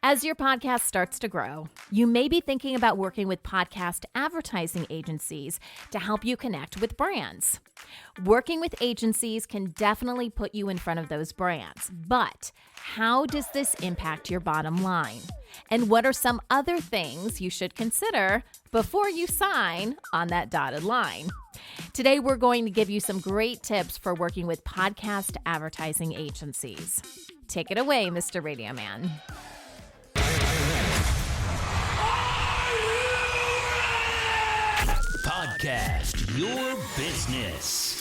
As your podcast starts to grow, you may be thinking about working with podcast advertising agencies to help you connect with brands. Working with agencies can definitely put you in front of those brands, but how does this impact your bottom line? And what are some other things you should consider before you sign on that dotted line? Today, we're going to give you some great tips for working with podcast advertising agencies. Take it away, Mr. Radio Man. Podcast Your Business.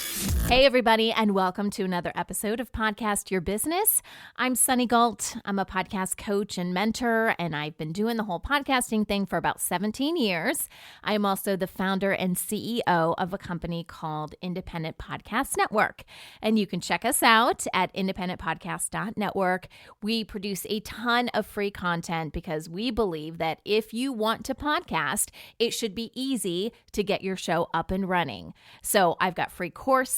Hey, everybody, and welcome to another episode of Podcast Your Business. I'm Sunny Galt. I'm a podcast coach and mentor, and I've been doing the whole podcasting thing for about 17 years. I am also the founder and CEO of a company called Independent Podcast Network, and you can check us out at independentpodcast.network. We produce a ton of free content because we believe that if you want to podcast, it should be easy to get your show up and running. So I've got free courses.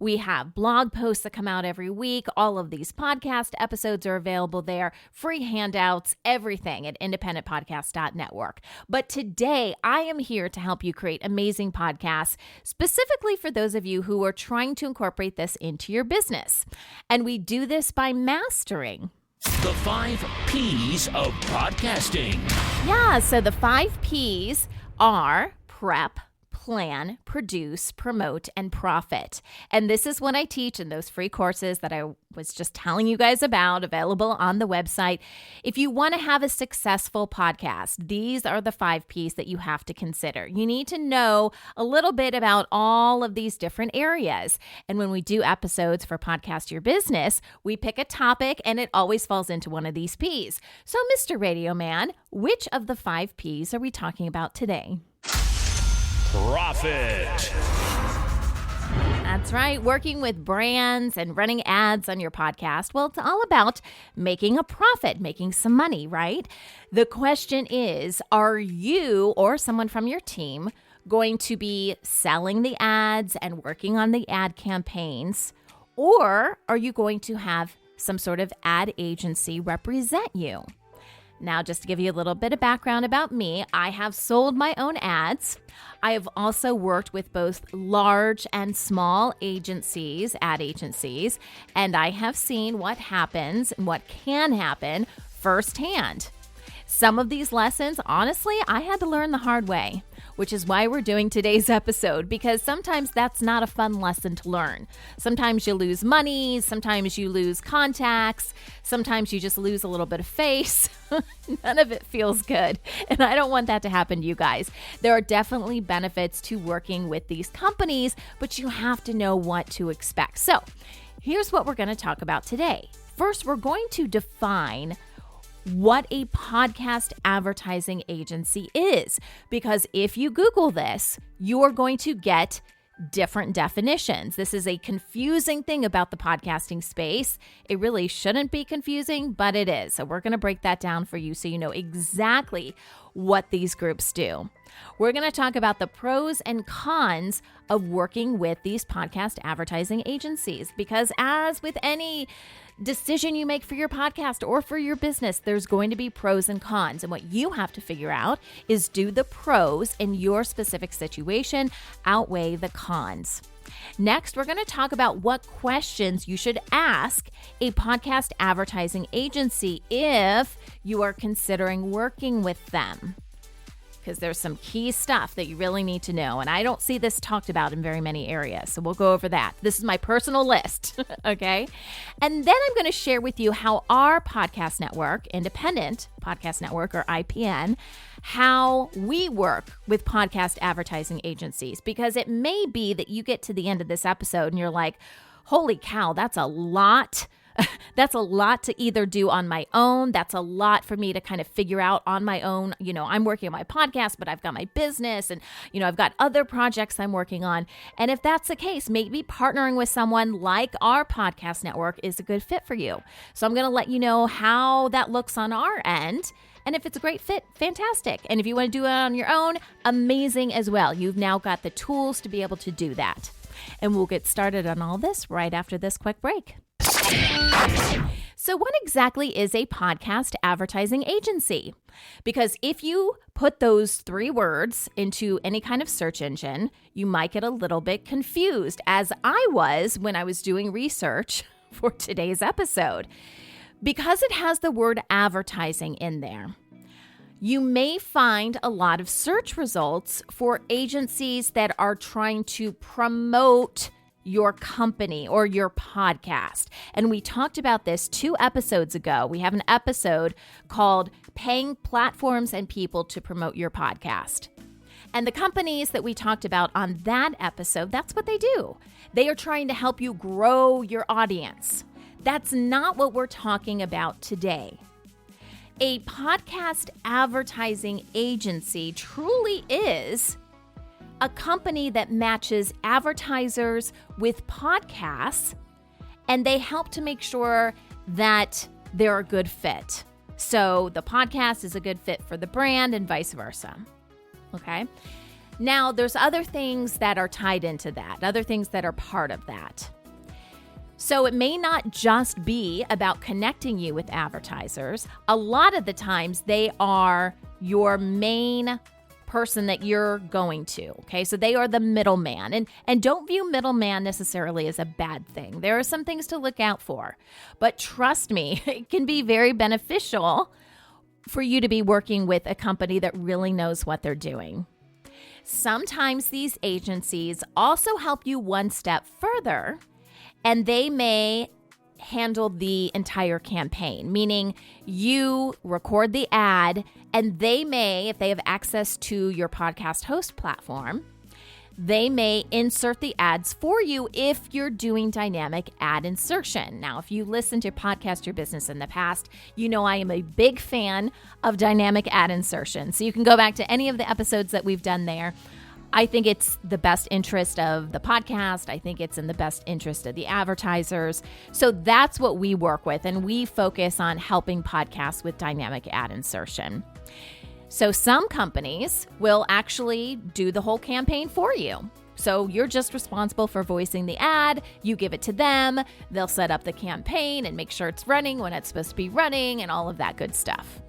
We have blog posts that come out every week. All of these podcast episodes are available there. Free handouts, everything at independentpodcast.network. But today, I am here to help you create amazing podcasts, specifically for those of you who are trying to incorporate this into your business. And we do this by mastering The 5 P's of podcasting. Yeah, so the 5 P's are prep, plan, produce, promote, and profit. And this is what I teach in those free courses that I was just telling you guys about, available on the website. If you want to have a successful podcast, these are the 5 P's that you have to consider. You need to know a little bit about all of these different areas. And when we do episodes for Podcast Your Business, we pick a topic and it always falls into one of these P's. So, Mr. Radio Man, which of the 5 P's are we talking about today? Profit. That's right. Working with brands and running ads on your podcast. Well, it's all about making a profit, making some money, right? The question is, are you or someone from your team going to be selling the ads and working on the ad campaigns? Or are you going to have some sort of ad agency represent you? Now, just to give you a little bit of background about me, I have sold my own ads. I have also worked with both large and small agencies, ad agencies, and I have seen what happens and what can happen firsthand. Some of these lessons, honestly, I had to learn the hard way, which is why we're doing today's episode, because sometimes that's not a fun lesson to learn. Sometimes you lose money, sometimes you lose contacts, sometimes you just lose a little bit of face. None of it feels good, and I don't want that to happen to you guys. There are definitely benefits to working with these companies, but you have to know what to expect. So here's what we're going to talk about today. First, we're going to define what a podcast advertising agency is, because if you Google this, you're going to get different definitions. This is a confusing thing about the podcasting space. It really shouldn't be confusing, but it is. So we're going to break that down for you so you know exactly what these groups do. We're going to talk about the pros and cons of working with these podcast advertising agencies, because as with any decision you make for your podcast or for your business, there's going to be pros and cons. And what you have to figure out is, do the pros in your specific situation outweigh the cons? Next, we're going to talk about what questions you should ask a podcast advertising agency if you are considering working with them, because there's some key stuff that you really need to know. And I don't see this talked about in very many areas. So we'll go over that. This is my personal list, okay? And then I'm going to share with you how our podcast network, Independent Podcast Network, or IPN, how we work with podcast advertising agencies. Because it may be that you get to the end of this episode and you're like, holy cow, that's a lot. That's a lot to either do on my own. That's a lot for me to kind of figure out on my own. You know, I'm working on my podcast, but I've got my business and, you know, I've got other projects I'm working on. And if that's the case, maybe partnering with someone like our podcast network is a good fit for you. So I'm going to let you know how that looks on our end. And if it's a great fit, fantastic. And if you want to do it on your own, amazing as well. You've now got the tools to be able to do that. And we'll get started on all this right after this quick break. So So what exactly is a podcast advertising agency? Because if you put those 3 words into any kind of search engine, you might get a little bit confused, as I was when I was doing research for today's episode. Because it has the word advertising in there, you may find a lot of search results for agencies that are trying to promote your company or your podcast. And we talked about this 2 episodes ago. We have an episode called Paying Platforms and People to Promote Your Podcast. And the companies that we talked about on that episode, that's what they do. They are trying to help you grow your audience. That's not what we're talking about today. A podcast advertising agency truly is a company that matches advertisers with podcasts, and they help to make sure that they're a good fit. So the podcast is a good fit for the brand and vice versa. Okay? Now, there's other things that are tied into that, other things that are part of that. So it may not just be about connecting you with advertisers. A lot of the times they are your main person that you're going to, okay? So they are the middleman. And don't view middleman necessarily as a bad thing. There are some things to look out for. But trust me, it can be very beneficial for you to be working with a company that really knows what they're doing. Sometimes these agencies also help you one step further, and they may handle the entire campaign, meaning you record the ad, and they may, if they have access to your podcast host platform, they may insert the ads for you if you're doing dynamic ad insertion. Now, if you listen to Podcast Your Business in the past, you know I am a big fan of dynamic ad insertion. So you can go back to any of the episodes that we've done there. I think it's the best interest of the podcast. I think it's in the best interest of the advertisers. So that's what we work with, and we focus on helping podcasts with dynamic ad insertion. So some companies will actually do the whole campaign for you. So you're just responsible for voicing the ad. You give it to them. They'll set up the campaign and make sure it's running when it's supposed to be running and all of that good stuff.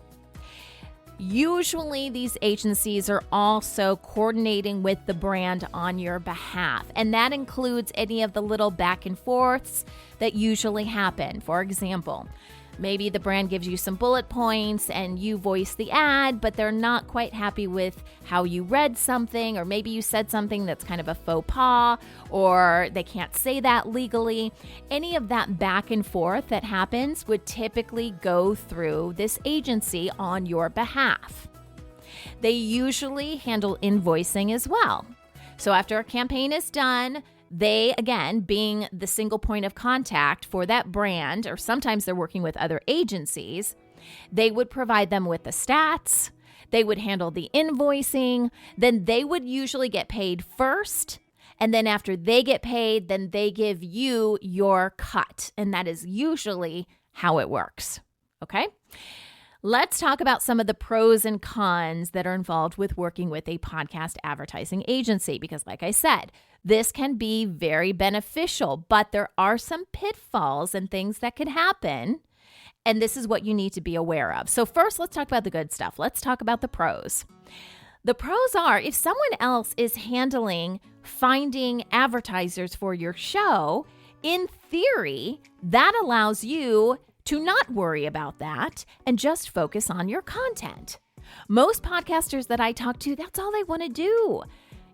Usually these agencies are also coordinating with the brand on your behalf, and that includes any of the little back and forths that usually happen. For example, maybe the brand gives you some bullet points and you voice the ad, but they're not quite happy with how you read something, or maybe you said something that's kind of a faux pas, or they can't say that legally. Any of that back and forth that happens would typically go through this agency on your behalf. They usually handle invoicing as well. So after a campaign is done, they, again, being the single point of contact for that brand, or sometimes they're working with other agencies, they would provide them with the stats, they would handle the invoicing, then they would usually get paid first, and then after they get paid, then they give you your cut, and that is usually how it works, okay? Let's talk about some of the pros and cons that are involved with working with a podcast advertising agency, because like I said, this can be very beneficial, but there are some pitfalls and things that could happen, and this is what you need to be aware of. So first, let's talk about the good stuff. Let's talk about the pros. The pros are, if someone else is handling finding advertisers for your show, in theory, that allows you to not worry about that and just focus on your content. Most podcasters that I talk to, that's all they want to do.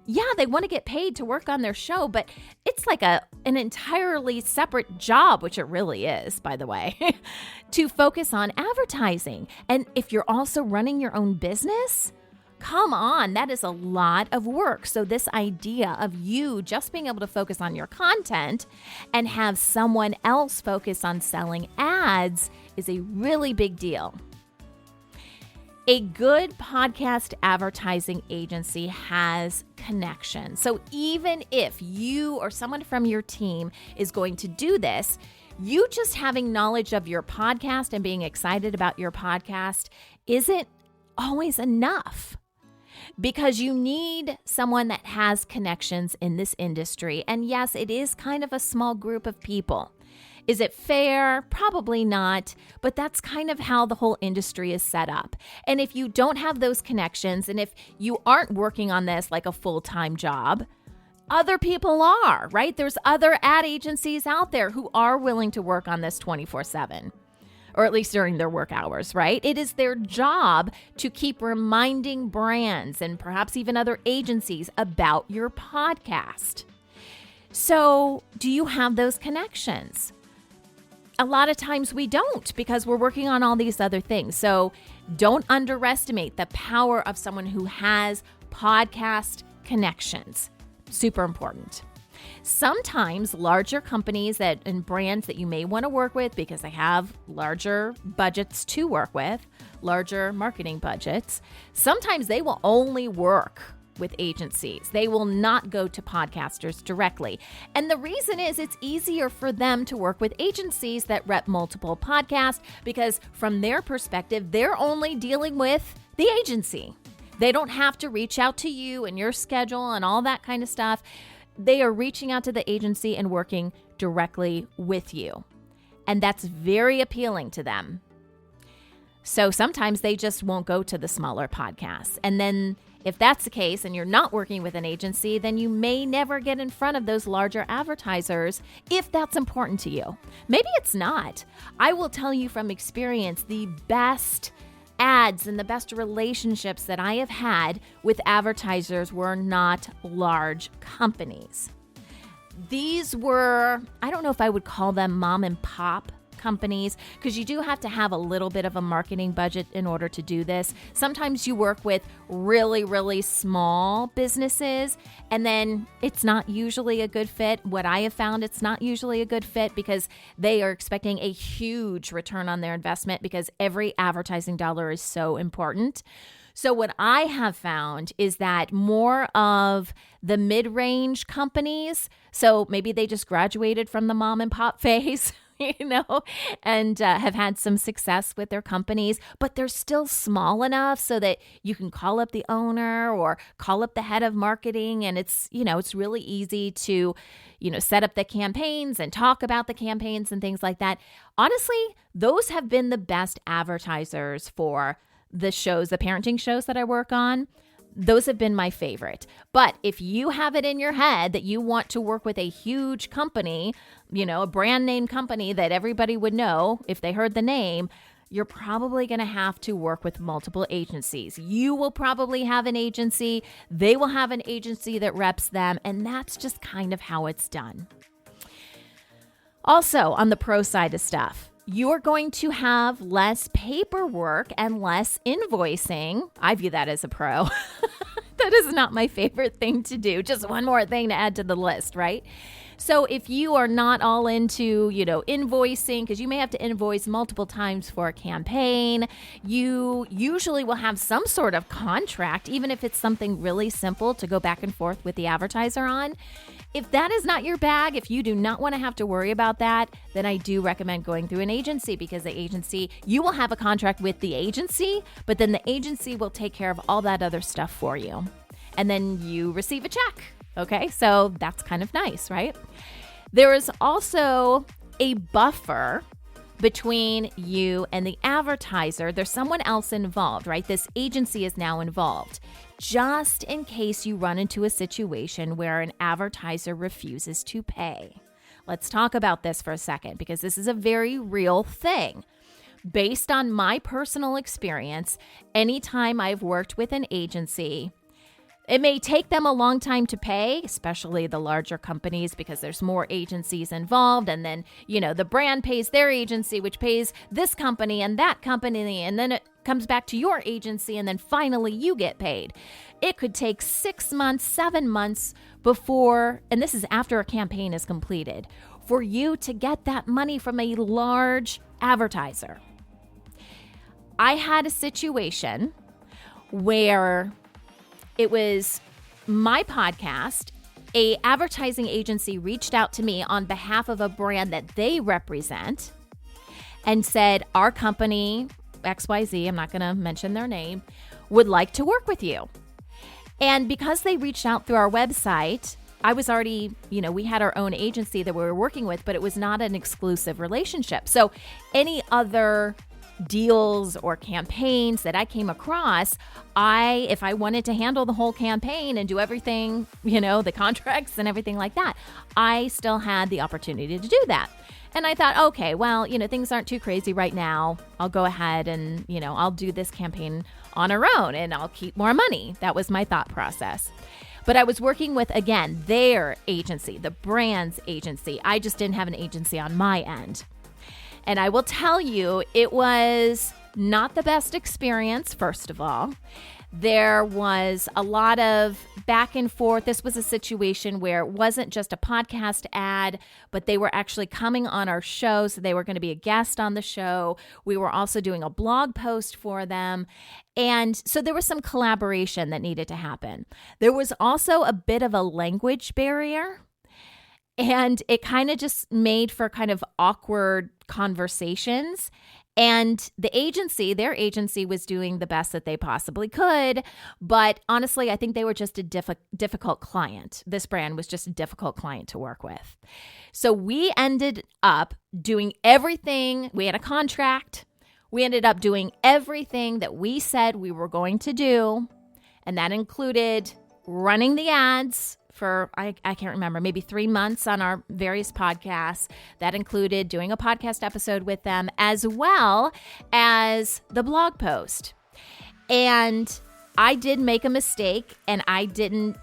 Yeah, they want to get paid to work on their show, but it's like an entirely separate job, which it really is, by the way, to focus on advertising. And if you're also running your own business, come on, that is a lot of work. So this idea of you just being able to focus on your content and have someone else focus on selling ads is a really big deal. A good podcast advertising agency has connections. So even if you or someone from your team is going to do this, you just having knowledge of your podcast and being excited about your podcast isn't always enough, because you need someone that has connections in this industry. And yes, it is kind of a small group of people. Is it fair? Probably not, but that's kind of how the whole industry is set up. And if you don't have those connections, and if you aren't working on this like a full-time job, other people are, right? There's other ad agencies out there who are willing to work on this 24/7, or at least during their work hours, right? It is their job to keep reminding brands and perhaps even other agencies about your podcast. So, do you have those connections? A lot of times we don't, because we're working on all these other things. So don't underestimate the power of someone who has podcast connections. Super important. Sometimes larger companies and brands that you may want to work with because they have larger budgets to work with, larger marketing budgets, sometimes they will only work with agencies. They will not go to podcasters directly. And the reason is it's easier for them to work with agencies that rep multiple podcasts because from their perspective, they're only dealing with the agency. They don't have to reach out to you and your schedule and all that kind of stuff. They are reaching out to the agency and working directly with you. And that's very appealing to them. So sometimes they just won't go to the smaller podcasts. And then if that's the case and you're not working with an agency, then you may never get in front of those larger advertisers if that's important to you. Maybe it's not. I will tell you from experience, the best ads and the best relationships that I have had with advertisers were not large companies. These were, I don't know if I would call them mom and pop companies, because you do have to have a little bit of a marketing budget in order to do this. Sometimes you work with really, really small businesses, and then it's not usually a good fit. What I have found, it's not usually a good fit because they are expecting a huge return on their investment because every advertising dollar is so important. So what I have found is that more of the mid-range companies, so maybe they just graduated from the mom and pop phase, and have had some success with their companies, but they're still small enough so that you can call up the owner or call up the head of marketing. And it's really easy to, set up the campaigns and talk about the campaigns and things like that. Honestly, those have been the best advertisers for the parenting shows that I work on. Those have been my favorite. But if you have it in your head that you want to work with a huge company, a brand name company that everybody would know if they heard the name, you're probably going to have to work with multiple agencies. You will probably have an agency. They will have an agency that reps them. And that's just kind of how it's done. Also, on the pro side of stuff, you're going to have less paperwork and less invoicing. I view that as a pro. That is not my favorite thing to do. Just one more thing to add to the list, right? So if you are not all into, invoicing, because you may have to invoice multiple times for a campaign, you usually will have some sort of contract, even if it's something really simple to go back and forth with the advertiser on. If that is not your bag, if you do not want to have to worry about that, then I do recommend going through an agency, because the agency, you will have a contract with the agency, but then the agency will take care of all that other stuff for you. And then you receive a check. Okay, so that's kind of nice, right? There is also a buffer between you and the advertiser. There's someone else involved, right? This agency is now involved, just in case you run into a situation where an advertiser refuses to pay. Let's talk about this for a second, because this is a very real thing. Based on my personal experience, anytime I've worked with an agency, it may take them a long time to pay, especially the larger companies, because there's more agencies involved. And then, the brand pays their agency, which pays this company and that company. And then it comes back to your agency. And then finally you get paid. It could take 6 months, 7 months before, and this is after a campaign is completed, for you to get that money from a large advertiser. I had a situation where it was my podcast. A advertising agency reached out to me on behalf of a brand that they represent and said, our company, XYZ, I'm not going to mention their name, would like to work with you. And because they reached out through our website, I was already, we had our own agency that we were working with, but it was not an exclusive relationship. So any other deals or campaigns that I came across, if I wanted to handle the whole campaign and do everything, the contracts and everything like that, I still had the opportunity to do that. And I thought, okay, well, things aren't too crazy right now. I'll go ahead and, I'll do this campaign on our own and I'll keep more money. That was my thought process. But I was working with, again, their agency, the brand's agency. I just didn't have an agency on my end. And I will tell you, it was not the best experience, first of all. There was a lot of back and forth. This was a situation where it wasn't just a podcast ad, but they were actually coming on our show. So they were going to be a guest on the show. We were also doing a blog post for them. And so there was some collaboration that needed to happen. There was also a bit of a language barrier. And it kind of just made for kind of awkward conversations. And their agency was doing the best that they possibly could. But honestly, I think they were just a difficult client. This brand was just a difficult client to work with. So we ended up doing everything. We had a contract. We ended up doing everything that we said we were going to do. And that included running the ads for, I can't remember, maybe 3 months on our various podcasts. That included doing a podcast episode with them as well as the blog post. And I did make a mistake and I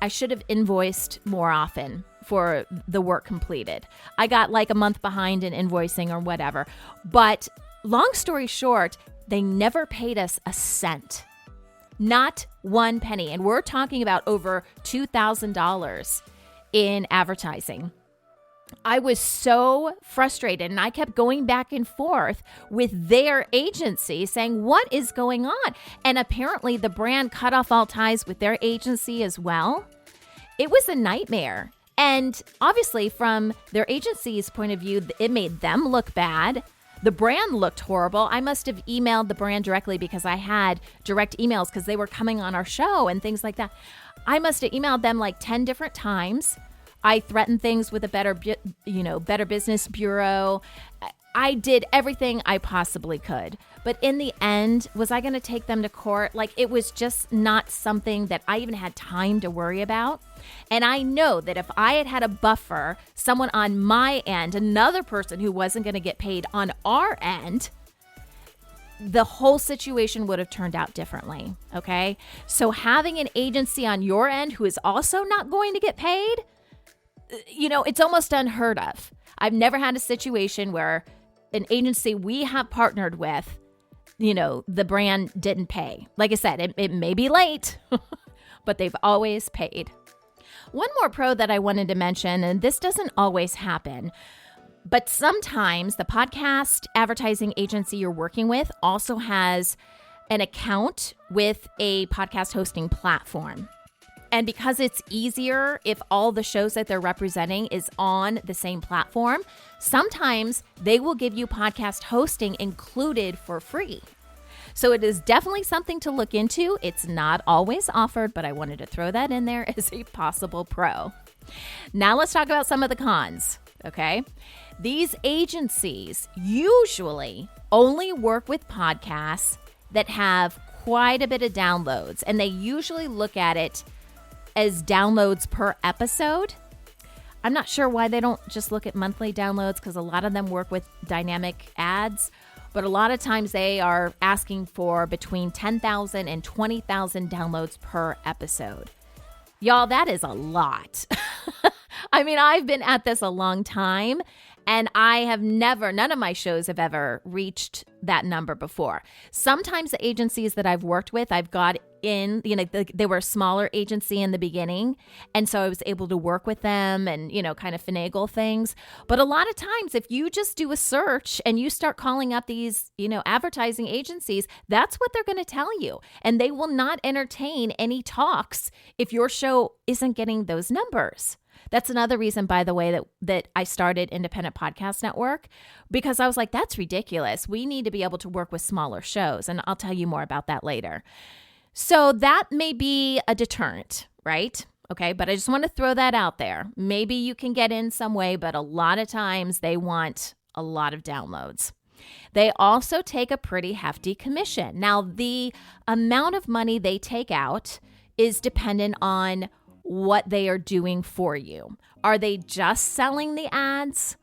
should have invoiced more often for the work completed. I got like a month behind in invoicing or whatever. But long story short, they never paid us a cent. Not one penny. And we're talking about over $2,000 in advertising. I was so frustrated and I kept going back and forth with their agency saying, what is going on? And apparently the brand cut off all ties with their agency as well. It was a nightmare. And obviously from their agency's point of view, it made them look bad. The brand looked horrible. I must have emailed the brand directly because I had direct emails because they were coming on our show and things like that. I must have emailed them like 10 different times. I threatened things with a Better Business Bureau. I did everything I possibly could. But in the end, was I going to take them to court? Like, it was just not something that I even had time to worry about. And I know that if I had had a buffer, someone on my end, another person who wasn't going to get paid on our end, the whole situation would have turned out differently. Okay. So having an agency on your end who is also not going to get paid, it's almost unheard of. I've never had a situation where an agency we have partnered with, the brand didn't pay. Like I said, it may be late, but they've always paid. One more pro that I wanted to mention, and this doesn't always happen, but sometimes the podcast advertising agency you're working with also has an account with a podcast hosting platform. And because it's easier if all the shows that they're representing is on the same platform, sometimes they will give you podcast hosting included for free. So it is definitely something to look into. It's not always offered, but I wanted to throw that in there as a possible pro. Now let's talk about some of the cons, okay? These agencies usually only work with podcasts that have quite a bit of downloads, and they usually look at it as downloads per episode. I'm not sure why they don't just look at monthly downloads because a lot of them work with dynamic ads, but a lot of times they are asking for between 10,000 and 20,000 downloads per episode. Y'all, that is a lot. I mean, I've been at this a long time and none of my shows have ever reached that number before. Sometimes the agencies that I've worked with, I've got in, they were a smaller agency in the beginning. And so I was able to work with them and, kind of finagle things. But a lot of times, if you just do a search and you start calling up these, advertising agencies, that's what they're going to tell you. And they will not entertain any talks if your show isn't getting those numbers. That's another reason, by the way, that I started Independent Podcast Network, because I was like, that's ridiculous. We need to be able to work with smaller shows. And I'll tell you more about that later. So that may be a deterrent, right? Okay, but I just want to throw that out there. Maybe you can get in some way, but a lot of times they want a lot of downloads. They also take a pretty hefty commission. Now, the amount of money they take out is dependent on what they are doing for you. Are they just selling the ads?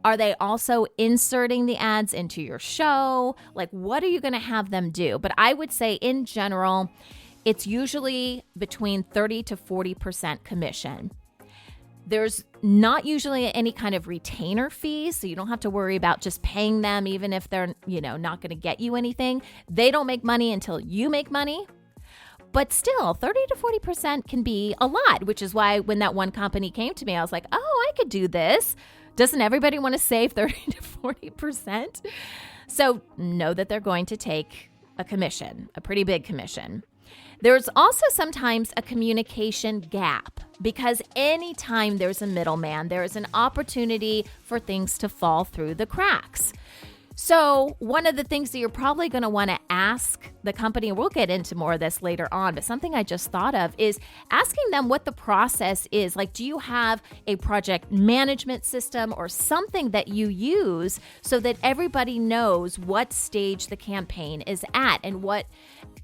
Are they also inserting the ads into your show? Like, what are you going to have them do? But I would say in general, it's usually between 30 to 40% commission. There's not usually any kind of retainer fees, so you don't have to worry about just paying them even if they're, not going to get you anything. They don't make money until you make money. But still, 30 to 40% can be a lot, which is why when that one company came to me, I was like, oh, I could do this. Doesn't everybody want to save 30 to 40%? So know that they're going to take a commission, a pretty big commission. There's also sometimes a communication gap because anytime there's a middleman, there is an opportunity for things to fall through the cracks. So one of the things that you're probably going to want to ask the company, and we'll get into more of this later on, but something I just thought of is asking them what the process is. Like, do you have a project management system or something that you use so that everybody knows what stage the campaign is at and what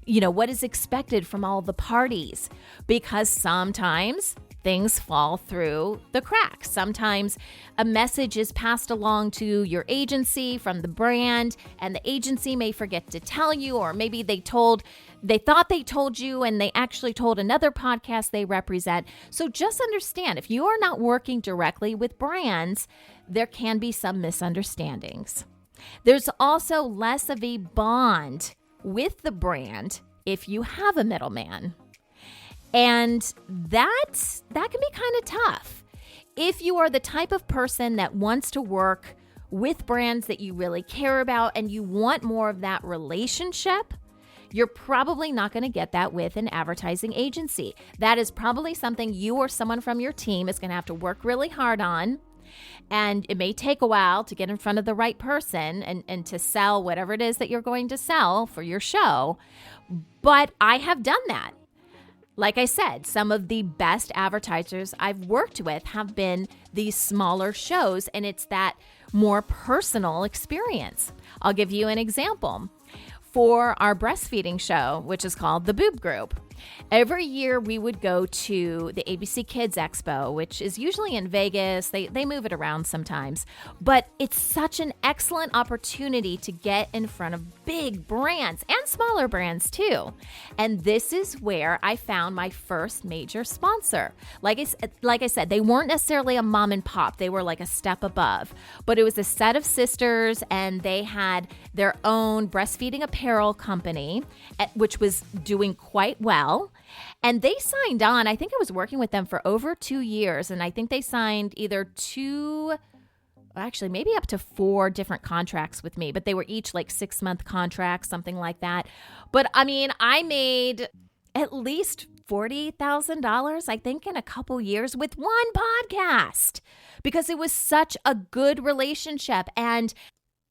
is expected from all the parties? Because sometimes things fall through the cracks. Sometimes a message is passed along to your agency from the brand, and the agency may forget to tell you, or maybe they thought they told you and they actually told another podcast they represent. So just understand, if you are not working directly with brands, there can be some misunderstandings. There's also less of a bond with the brand if you have a middleman. And that can be kind of tough. If you are the type of person that wants to work with brands that you really care about and you want more of that relationship, you're probably not going to get that with an advertising agency. That is probably something you or someone from your team is going to have to work really hard on. And it may take a while to get in front of the right person and to sell whatever it is that you're going to sell for your show. But I have done that. Like I said, some of the best advertisers I've worked with have been these smaller shows, and it's that more personal experience. I'll give you an example. For our breastfeeding show, which is called The Boob Group, every year we would go to the ABC Kids Expo, which is usually in Vegas. They move it around sometimes, but it's such an excellent opportunity to get in front of big brands and smaller brands too. And this is where I found my first major sponsor. Like I said, they weren't necessarily a mom and pop. They were like a step above, but it was a set of sisters, and they had their own breastfeeding apparel company, which was doing quite well. And they signed on. I think I was working with them for over 2 years. And I think they signed maybe up to 4 different contracts with me. But they were each like 6-month contracts, something like that. But I mean, I made at least $40,000, I think, in a couple years with one podcast because it was such a good relationship. And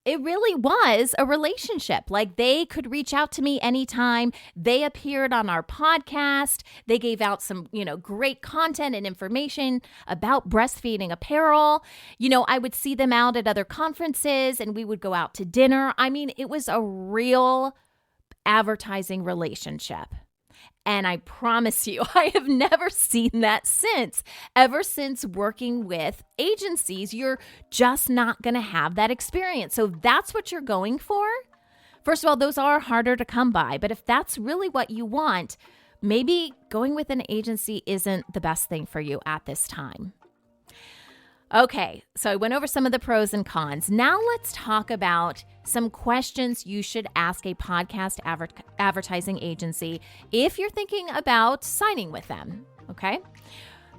it really was a relationship. Like, they could reach out to me anytime. They appeared on our podcast. They gave out some, great content and information about breastfeeding apparel. I would see them out at other conferences and we would go out to dinner. I mean, it was a real advertising relationship. And I promise you, I have never seen that since. Ever since working with agencies, you're just not going to have that experience. So that's what you're going for. First of all, those are harder to come by. But if that's really what you want, maybe going with an agency isn't the best thing for you at this time. Okay, so I went over some of the pros and cons. Now let's talk about some questions you should ask a podcast advertising agency if you're thinking about signing with them, okay?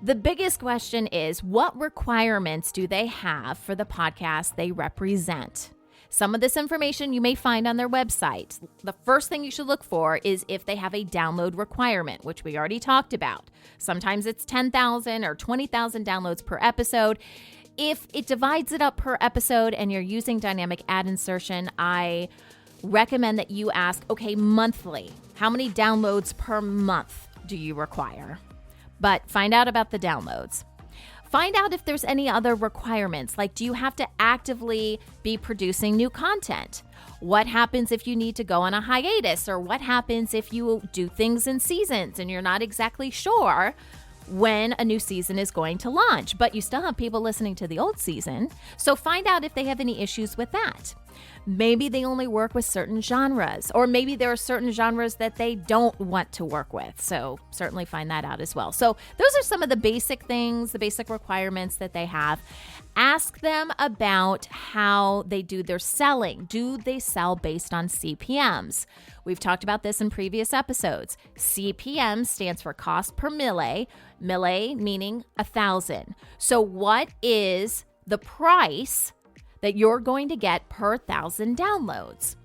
The biggest question is, what requirements do they have for the podcast they represent? Some of this information you may find on their website. The first thing you should look for is if they have a download requirement, which we already talked about. Sometimes it's 10,000 or 20,000 downloads per episode. If it divides it up per episode and you're using dynamic ad insertion, I recommend that you ask, okay, monthly, how many downloads per month do you require? but find out about the downloads. Find out if there's any other requirements, like do you have to actively be producing new content? What happens if you need to go on a hiatus, or what happens if you do things in seasons and you're not exactly sure when a new season is going to launch, but you still have people listening to the old season. So find out if they have any issues with that. Maybe they only work with certain genres, or maybe there are certain genres that they don't want to work with. So certainly find that out as well. So those are some of the basic things, the basic requirements that they have. Ask them about how they do their selling. Do they sell based on CPMs? We've talked about this in previous episodes. CPM stands for cost per mille meaning 1,000. So what is the price that you're going to get per 1,000 downloads?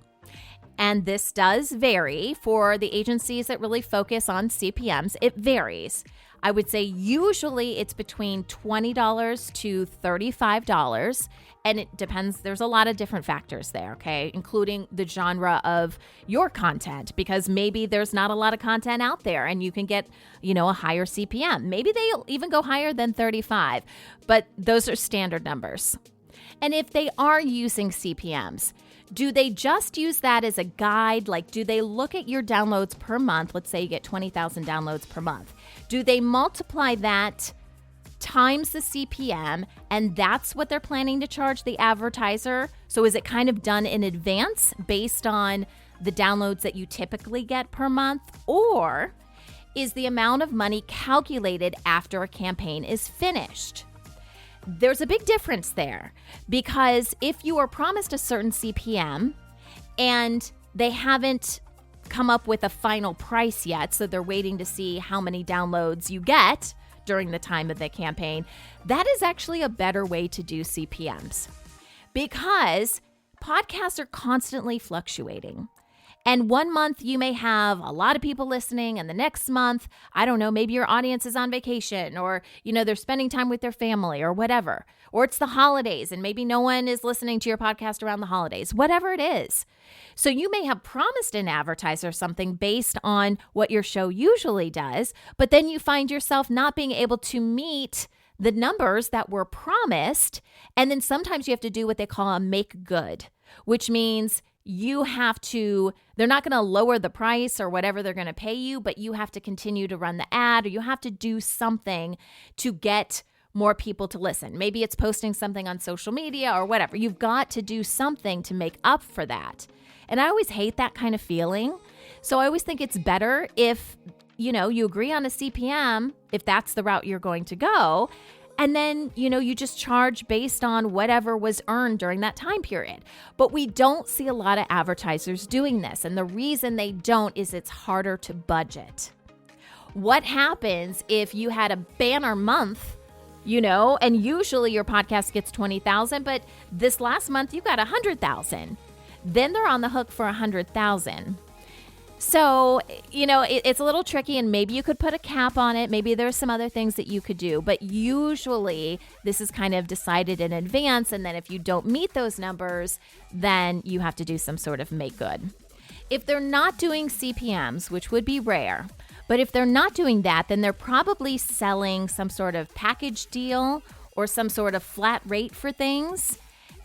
And this does vary for the agencies that really focus on CPMs. It varies. I would say usually it's between $20 to $35, and it depends. There's a lot of different factors there, okay, including the genre of your content, because maybe there's not a lot of content out there and you can get, a higher CPM. Maybe they'll even go higher than 35, but those are standard numbers. And if they are using CPMs, do they just use that as a guide? Like, do they look at your downloads per month? Let's say you get 20,000 downloads per month. Do they multiply that times the CPM, and that's what they're planning to charge the advertiser? So is it kind of done in advance based on the downloads that you typically get per month? Or is the amount of money calculated after a campaign is finished? There's a big difference there, because if you are promised a certain CPM and they haven't come up with a final price yet, so they're waiting to see how many downloads you get during the time of the campaign, that is actually a better way to do CPMs, because podcasts are constantly fluctuating. And one month you may have a lot of people listening, and the next month, I don't know, maybe your audience is on vacation, or, they're spending time with their family or whatever. Or it's the holidays and maybe no one is listening to your podcast around the holidays, whatever it is. So you may have promised an advertiser something based on what your show usually does, but then you find yourself not being able to meet the numbers that were promised. And then sometimes you have to do what they call a make good, which means they're not going to lower the price or whatever they're going to pay you, but you have to continue to run the ad, or you have to do something to get more people to listen. Maybe it's posting something on social media or whatever. You've got to do something to make up for that. And I always hate that kind of feeling. So I always think it's better if, you agree on a CPM, if that's the route you're going to go. And then, you just charge based on whatever was earned during that time period. But we don't see a lot of advertisers doing this. And the reason they don't is it's harder to budget. What happens if you had a banner month, and usually your podcast gets 20,000, but this last month you got 100,000. Then they're on the hook for 100,000. So, it's a little tricky, and maybe you could put a cap on it. Maybe there's some other things that you could do, but usually this is kind of decided in advance. And then if you don't meet those numbers, then you have to do some sort of make good. If they're not doing CPMs, which would be rare, but if they're not doing that, then they're probably selling some sort of package deal or some sort of flat rate for things.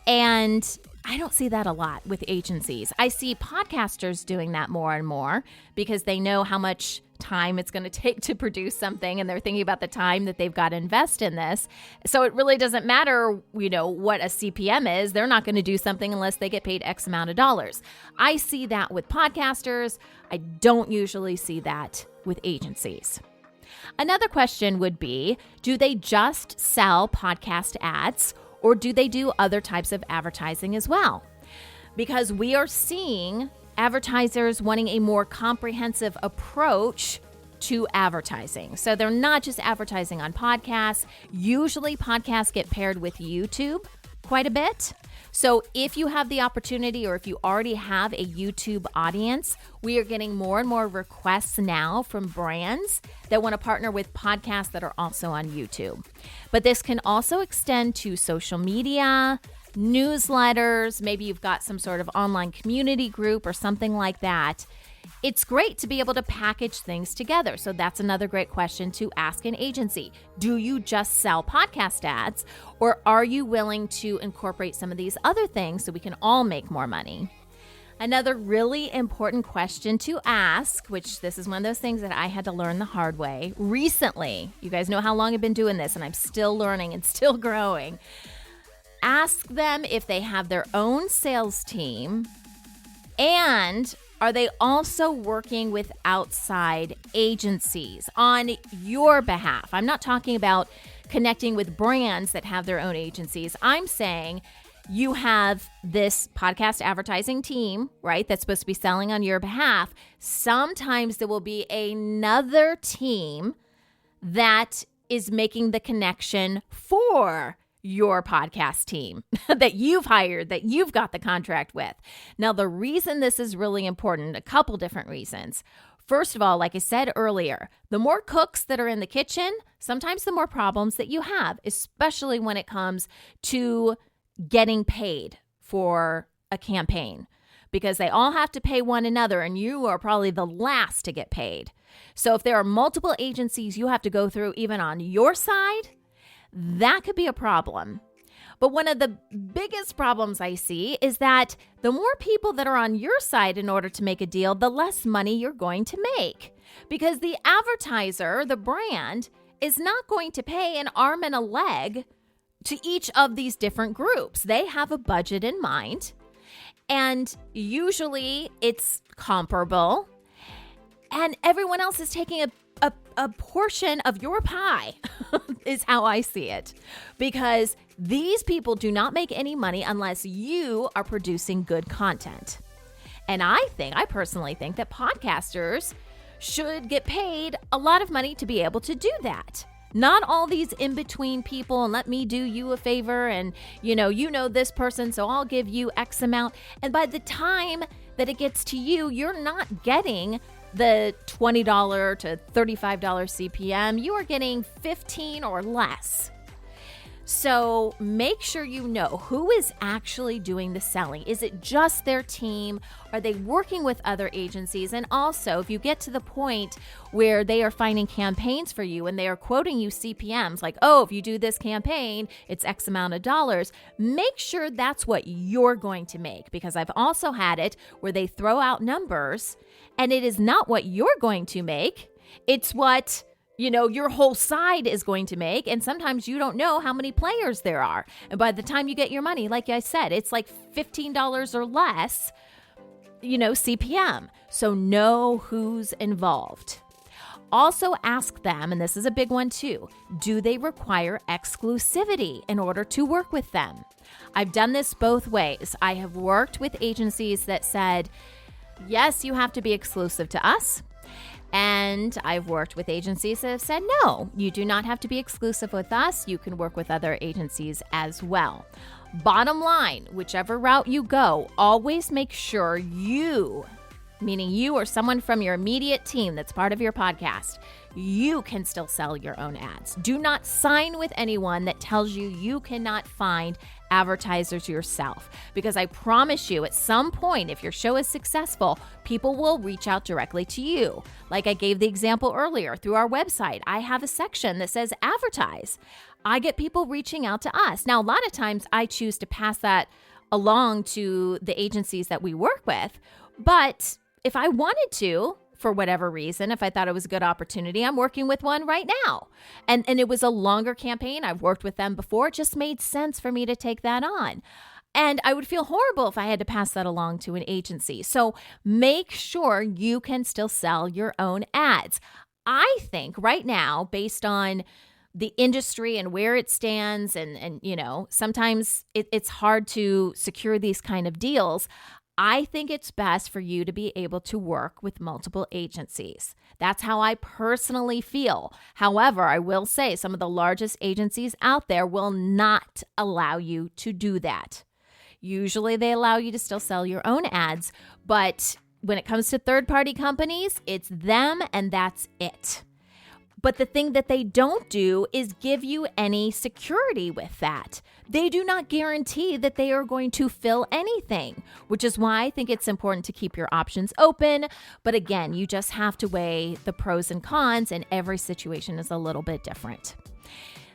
And I don't see that a lot with agencies. I see podcasters doing that more and more because they know how much time it's going to take to produce something, and they're thinking about the time that they've got to invest in this. So it really doesn't matter, what a CPM is. They're not going to do something unless they get paid X amount of dollars. I see that with podcasters. I don't usually see that with agencies. Another question would be, do they just sell podcast ads, or do they do other types of advertising as well? Because we are seeing advertisers wanting a more comprehensive approach to advertising. So they're not just advertising on podcasts. Usually podcasts get paired with YouTube quite a bit. So if you have the opportunity, or if you already have a YouTube audience, we are getting more and more requests now from brands that want to partner with podcasts that are also on YouTube. But this can also extend to social media, newsletters. Maybe you've got some sort of online community group or something like that. it's great to be able to package things together. So that's another great question to ask an agency. Do you just sell podcast ads, or are you willing to incorporate some of these other things so we can all make more money? Another really important question to ask, which this is one of those things that I had to learn the hard way recently. You guys know how long I've been doing this, and I'm still learning and still growing. Ask them if they have their own sales team, and are they also working with outside agencies on your behalf? I'm not talking about connecting with brands that have their own agencies. I'm saying you have this podcast advertising team, right, that's supposed to be selling on your behalf. Sometimes there will be another team that is making the connection for your podcast team that you've hired, that you've got the contract with. Now, the reason this is really important, a couple different reasons. First of all, like I said earlier, the more cooks that are in the kitchen, sometimes the more problems that you have, especially when it comes to getting paid for a campaign, because they all have to pay one another, and you are probably the last to get paid. So if there are multiple agencies you have to go through even on your side, that could be a problem. But one of the biggest problems I see is that the more people that are on your side in order to make a deal, the less money you're going to make, because the advertiser, the brand, is not going to pay an arm and a leg to each of these different groups. They have a budget in mind, and usually it's comparable, and everyone else is taking a portion of your pie is how I see it, because these people do not make any money unless you are producing good content. And I personally think that podcasters should get paid a lot of money to be able to do that. Not all these in-between people, and let me do you a favor, and you know this person, so I'll give you X amount. And by the time that it gets to you, you're not getting the $20 to $35 CPM. You are getting 15 or less. So make sure you know who is actually doing the selling. Is it just their team? Are they working with other agencies? And also, if you get to the point where they are finding campaigns for you and they are quoting you CPMs, like, oh, if you do this campaign, it's X amount of dollars, make sure that's what you're going to make. Because I've also had it where they throw out numbers and it is not what you're going to make. It's what your whole side is going to make. And sometimes you don't know how many players there are. And by the time you get your money, like I said, it's like $15 or less, CPM. So know who's involved. Also ask them, and this is a big one too, do they require exclusivity in order to work with them? I've done this both ways. I have worked with agencies that said, yes, you have to be exclusive to us. And I've worked with agencies that have said, no, you do not have to be exclusive with us. You can work with other agencies as well. Bottom line, whichever route you go, always make sure you, meaning you or someone from your immediate team that's part of your podcast, you can still sell your own ads. Do not sign with anyone that tells you you cannot find advertisers yourself, because I promise you at some point, if your show is successful, people will reach out directly to you. Like I gave the example earlier, through our website, I have a section that says advertise. I get people reaching out to us. Now, a lot of times I choose to pass that along to the agencies that we work with, but if I wanted to, for whatever reason, if I thought it was a good opportunity, I'm working with one right now. And it was a longer campaign. I've worked with them before. It just made sense for me to take that on. And I would feel horrible if I had to pass that along to an agency. So make sure you can still sell your own ads. I think right now, based on the industry and where it stands, and sometimes it's hard to secure these kind of deals, I think it's best for you to be able to work with multiple agencies. That's how I personally feel. However, I will say some of the largest agencies out there will not allow you to do that. Usually they allow you to still sell your own ads, but when it comes to third-party companies, it's them and that's it. But the thing that they don't do is give you any security with that. they do not guarantee that they are going to fill anything, which is why I think it's important to keep your options open. But again, you just have to weigh the pros and cons, and every situation is a little bit different.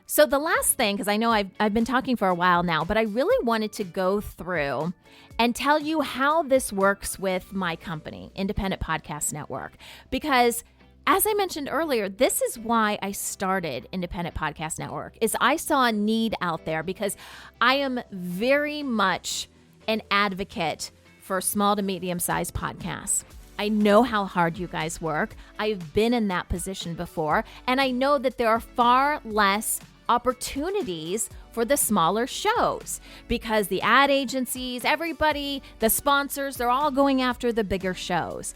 So the last thing, because I know I've been talking for a while now, but I really wanted to go through and tell you how this works with my company, Independent Podcast Network. Because as I mentioned earlier, this is why I started Independent Podcast Network, is I saw a need out there because I am very much an advocate for small to medium-sized podcasts. I know how hard you guys work. I've been in that position before, and I know that there are far less opportunities for the smaller shows because the ad agencies, everybody, the sponsors, they're all going after the bigger shows.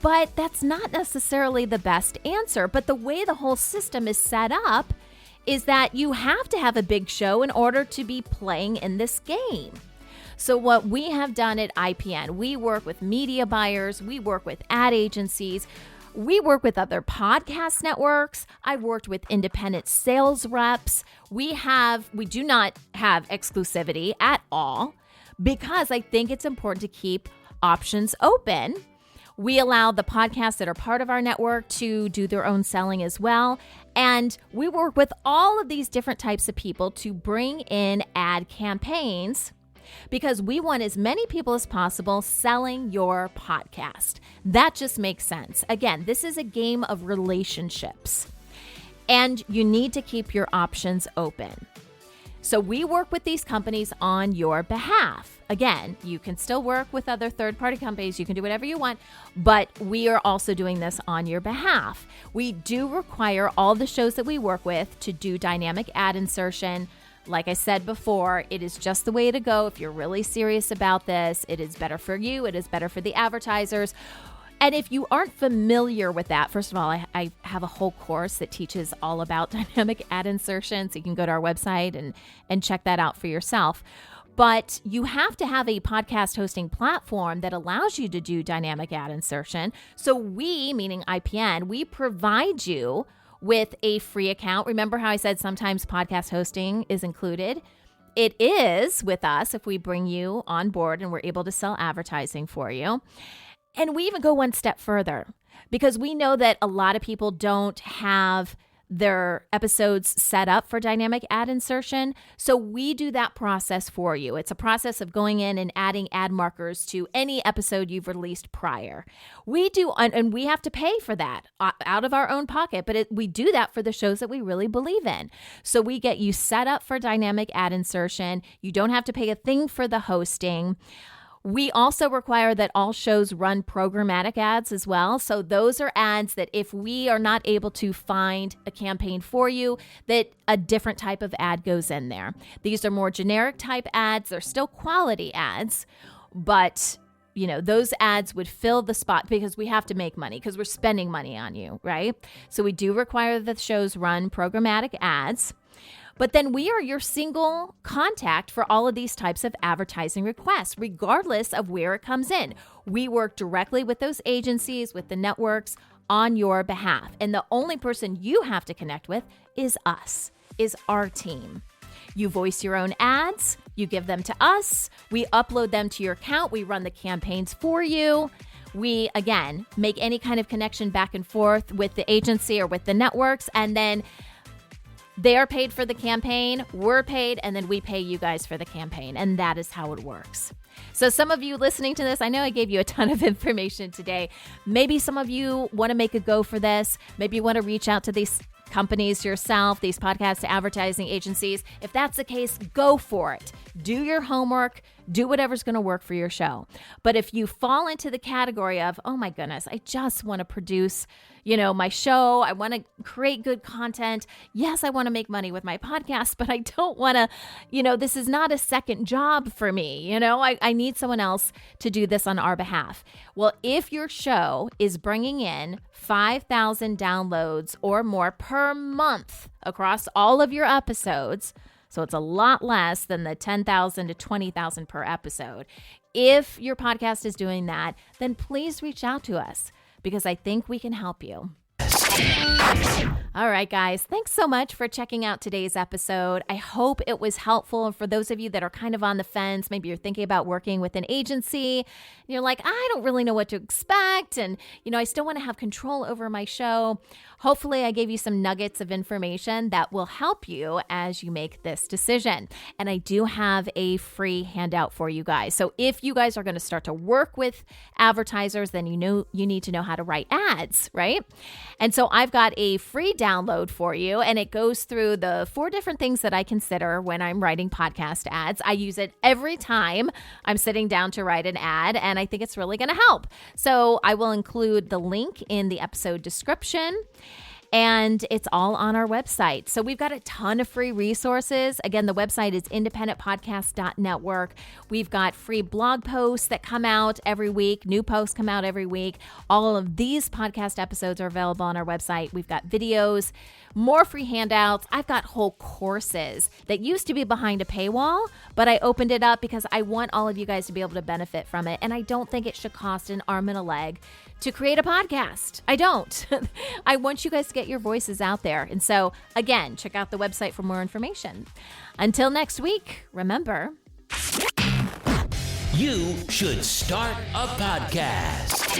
But that's not necessarily the best answer. But the way the whole system is set up is that you have to have a big show in order to be playing in this game. So what we have done at IPN, we work with media buyers, we work with ad agencies, we work with other podcast networks. I've worked with independent sales reps. We do not have exclusivity at all because I think it's important to keep options open. We allow the podcasts that are part of our network to do their own selling as well. And we work with all of these different types of people to bring in ad campaigns because we want as many people as possible selling your podcast. That just makes sense. Again, this is a game of relationships, and you need to keep your options open. So we work with these companies on your behalf. Again, you can still work with other third-party companies. You can do whatever you want, but we are also doing this on your behalf. We do require all the shows that we work with to do dynamic ad insertion. Like I said before, it is just the way to go if you're really serious about this. It is better for you. It is better for the advertisers. And if you aren't familiar with that, first of all, I have a whole course that teaches all about dynamic ad insertion. So you can go to our website and check that out for yourself. But you have to have a podcast hosting platform that allows you to do dynamic ad insertion. So we, meaning IPN, we provide you with a free account. Remember how I said sometimes podcast hosting is included? It is with us if we bring you on board and we're able to sell advertising for you. And we even go one step further because we know that a lot of people don't have their episodes set up for dynamic ad insertion. So we do that process for you. It's a process of going in and adding ad markers to any episode you've released prior. We do, and we have to pay for that out of our own pocket, but we do that for the shows that we really believe in. So we get you set up for dynamic ad insertion. You don't have to pay a thing for the hosting. We also require that all shows run programmatic ads as well. So those are ads that if we are not able to find a campaign for you, that a different type of ad goes in there. These are more generic type ads. They're still quality ads, but those ads would fill the spot because we have to make money because we're spending money on you, right? So we do require that the shows run programmatic ads. But then we are your single contact for all of these types of advertising requests, regardless of where it comes in. We work directly with those agencies, with the networks on your behalf. And the only person you have to connect with is us, is our team. You voice your own ads, you give them to us, we upload them to your account, we run the campaigns for you. We, again, make any kind of connection back and forth with the agency or with the networks, and then they are paid for the campaign, we're paid, and then we pay you guys for the campaign. And that is how it works. So some of you listening to this, I know I gave you a ton of information today. Maybe some of you want to make a go for this. Maybe you want to reach out to these companies yourself, these podcast advertising agencies. If that's the case, go for it. Do your homework. Do whatever's going to work for your show. But if you fall into the category of, oh my goodness, I just want to produce, my show. I want to create good content. Yes, I want to make money with my podcast, but I don't want to, this is not a second job for me. I need someone else to do this on our behalf. Well, if your show is bringing in 5,000 downloads or more per month across all of your episodes, so it's a lot less than the 10,000 to 20,000 per episode. If your podcast is doing that, then please reach out to us because I think we can help you. All right, guys, thanks so much for checking out today's episode. I hope it was helpful. For those of you that are kind of on the fence, maybe you're thinking about working with an agency, and you're like, I don't really know what to expect, and I still want to have control over my show. Hopefully, I gave you some nuggets of information that will help you as you make this decision. And I do have a free handout for you guys. So if you guys are going to start to work with advertisers, then you need to know how to write ads, right? And so I've got a free download for you, and it goes through the 4 different things that I consider when I'm writing podcast ads. I use it every time I'm sitting down to write an ad, and I think it's really going to help. So I will include the link in the episode description. And it's all on our website. So we've got a ton of free resources. Again, the website is independentpodcast.network. We've got free blog posts that come out every week. New posts come out every week. All of these podcast episodes are available on our website. We've got videos, more free handouts. I've got whole courses that used to be behind a paywall, but I opened it up because I want all of you guys to be able to benefit from it. And I don't think it should cost an arm and a leg to create a podcast. I don't. I want you guys to get your voices out there. And so, again, check out the website for more information. Until next week, remember, you should start a podcast.